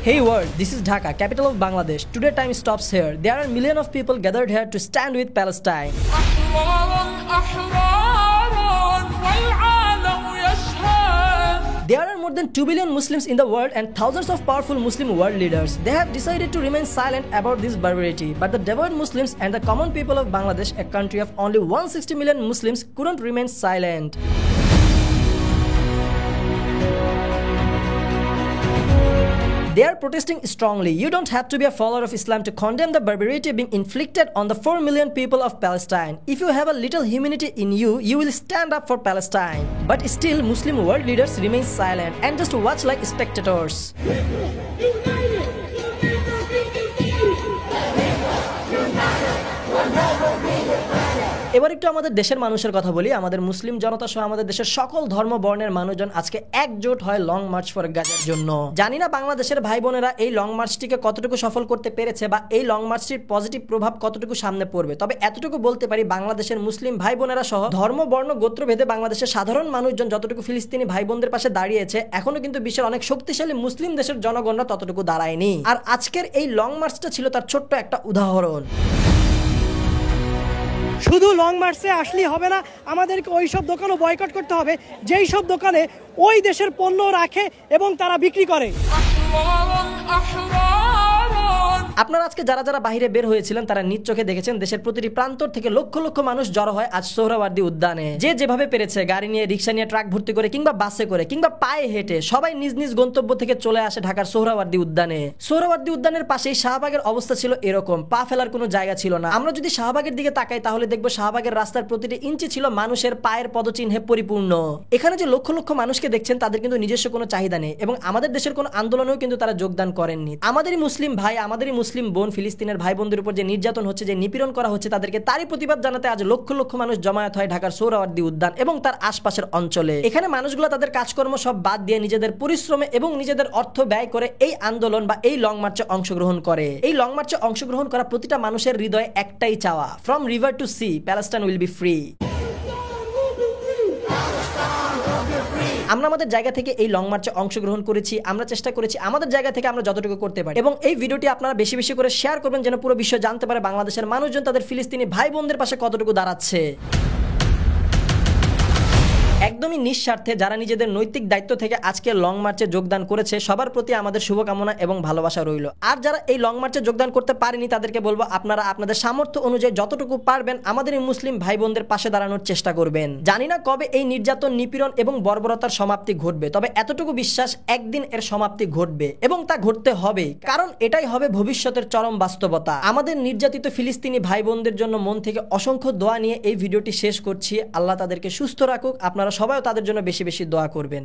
Hey world, this is Dhaka, capital of Bangladesh. Today time stops here. There are millions of people gathered here to stand with Palestine. There are more than 2 billion Muslims in the world and thousands of powerful Muslim world leaders. They have decided to remain silent about this barbarity. But the devout Muslims and the common people of Bangladesh, a country of only 160 million Muslims, couldn't remain silent. They are protesting strongly. You don't have to be a follower of Islam to condemn the barbarity being inflicted on the 4 million people of Palestine. If you have a little humanity in you, you will stand up for Palestine. But still, Muslim world leaders remain silent and just watch like spectators. এবার একটু আমাদের দেশের মানুষের কথা বলি। আমাদের মুসলিম জনতা সহ আমাদের দেশের সকল ধর্ম বর্ণের মানুষজন আজকে একজোট হয় লং মার্চ ফর গাজার জন্য। জানি না বাংলাদেশের ভাই বোনেরা এই লং মার্চটিকে কতটুকু সফল করতে পেরেছে বা এই লং মার্চটির পজিটিভ প্রভাব কতটুকু সামনে পড়বে, তবে এতটুকু বলতে পারি বাংলাদেশের মুসলিম ভাই বোনেরা সহ ধর্ম বর্ণ গোত্রভেদে বাংলাদেশের সাধারণ মানুষজন যতটুকু ফিলিস্তিনি ভাই বোনদের পাশে দাঁড়িয়েছে, এখনো কিন্তু বিশ্বের অনেক শক্তিশালী মুসলিম দেশের জনগণরা ততটুকু দাঁড়ায়নি। আর আজকের এই লং মার্চটা ছিল তার ছোট্ট একটা উদাহরণ। শুধু লং মার্চে আসলেই হবে না, আমাদেরকে ওই সব দোকানও বয়কট করতে হবে যেই সব দোকানে ওই দেশের পণ্য রাখে এবং তারা বিক্রি করে। আপনারা আজকে যারা যারা বাইরে বের হয়েছিলেন তারা নিজ চোখে দেখেছেন দেশের প্রতিটি প্রান্তর থেকে লক্ষ লক্ষ মানুষ জড়ো হয় আজ সোহরাওয়ার্দী উদ্যানে। যে যেভাবে পেরেছে গাড়ি নিয়ে, রিক্সা নিয়ে, ট্রাক ভর্তি করে কিংবা বাসে করে কিংবা পায়ে হেঁটে সবাই নিজ নিজ গন্তব্য থেকে চলে আসে ঢাকার সোহরাওয়ার্দী উদ্যানে। সোহরাওয়ার্দী উদ্যানের পাশেই শাহবাগের অবস্থা ছিল এরকম, পা ফেলার কোনো জায়গা ছিল না। আমরা যদি শাহবাগের দিকে তাকাই তাহলে দেখবো শাহবাগের রাস্তার প্রতিটি ইঞ্চি ছিল মানুষের পায়ের পদচিহ্নে পরিপূর্ণ। এখানে যে লক্ষ লক্ষ মানুষকে দেখছেন তাদের কিন্তু নিজস্ব কোনো চাহিদা নেই এবং আমাদের দেশের কোনো আন্দোলনেও কিন্তু তারা যোগদান করেননি। আমাদেরই মুসলিম ভাই, আমাদেরই মুসলিম বোন ফিলিস্তিনের ভাই বোনদের উপর যে নির্যাতন হচ্ছে, যে নিপীড়ন করা হচ্ছে, তাদেরকে তারই প্রতিবাদ জানাতে আজ লক্ষ লক্ষ মানুষ জমায়েত হয় ঢাকার সোহরাওয়ার্দী উদ্যান এবং তার আশপাশের অঞ্চলে। এখানে মানুষগুলো তাদের কাজকর্ম সব বাদ দিয়ে নিজেদের পরিশ্রমে এবং নিজেদের অর্থ ব্যয় করে এই আন্দোলন বা এই লং মার্চে অংশগ্রহণ করে। এই লং মার্চে অংশগ্রহণ করা প্রতিটা মানুষের হৃদয়ে একটাই চাওয়া, from river to sea Palestine will be free. আমরা আমাদের জায়গা থেকে এই লং মার্চে অংশগ্রহণ করেছি, আমরা চেষ্টা করেছি আমাদের জায়গা থেকে আমরা যতটুকু করতে পারি এবং এই ভিডিওটি আপনারা বেশি বেশি করে শেয়ার করবেন যেন পুরো বিশ্ব জানতে পারে বাংলাদেশের মানুষজন তাদের ফিলিস্তিনি ভাই বোনদের পাশে কতটুকু দাঁড়াচ্ছে। একদমই নিঃস্বার্থে যারা নিজেদের নৈতিক দায়িত্ব থেকে আজকে লং মার্চে যোগদান করেছে সবার প্রতি আমাদের শুভকামনা এবং ভালোবাসা রইল। আর যারা এই লং মার্চে যোগদান করতে পারেনি তাদেরকে বলবো আপনারা আপনাদের সামর্থ্য অনুযায়ী যতটুকু পারবেন আমাদের এই মুসলিম ভাই বোনদের পাশে দাঁড়ানোর চেষ্টা করবেন। জানি না কবে এই নির্যাতন, নিপীড়ন এবং বর্বরতার সমাপ্তি ঘটবে, তবে এতটুকু বিশ্বাস একদিন এর সমাপ্তি ঘটবে এবং তা ঘটতে হবে, কারণ এটাই হবে ভবিষ্যতের চরম বাস্তবতা। আমাদের নির্যাতিত ফিলিস্তিনি ভাই বোনদের জন্য মন থেকে অসংখ্য দোয়া নিয়ে এই ভিডিওটি শেষ করছি। আল্লাহ তাদেরকে সুস্থ রাখুক। আপনারা সবাই তাদের জন্য বেশি বেশি দোয়া করবেন।